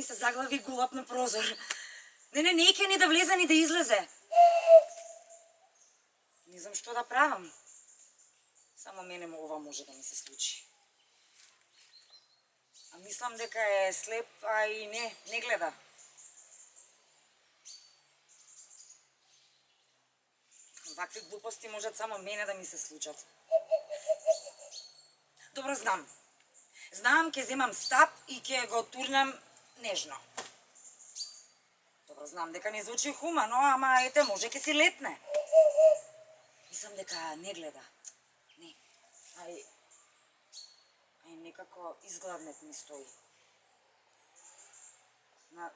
се заглави гулап на прозор. Не ќе ни да влезе ни да излезе. Не знам што да правам. Само мене ова може да ми се случи. А мислам дека е слеп, а и не гледа. Вакви глупости можат само мене да ми се случат. Добро, знам. Знам, ќе земам стап и ќе го турнам нежно. Добро, знам дека не звучи хумано, ама ете, може ќе си летне. Мислам дека не гледа. Не. Ај некако изгладнет ми стои. На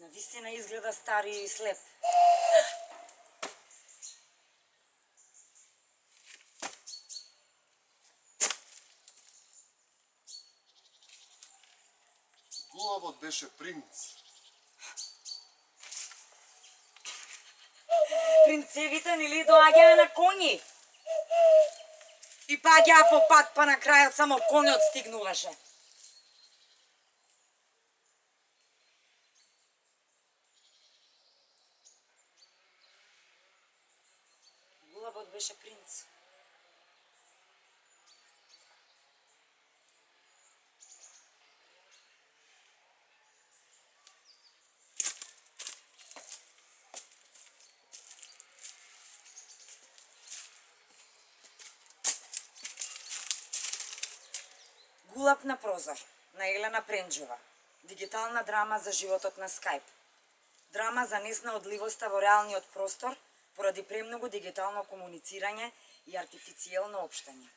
вистина изгледа стар и слеп. Гулавот беше принц. Принцевите нели доаѓаа на коњи? И паѓаа по пат, па на крајот само конјот стигнуваше. Гулавот беше принц. Гулап на прозор, на Елена Пренџова. Дигитална драма за животот на Скајп. Драма за неснаодливоста во реалниот простор поради премногу дигитално комуницирање и артифицијално општање.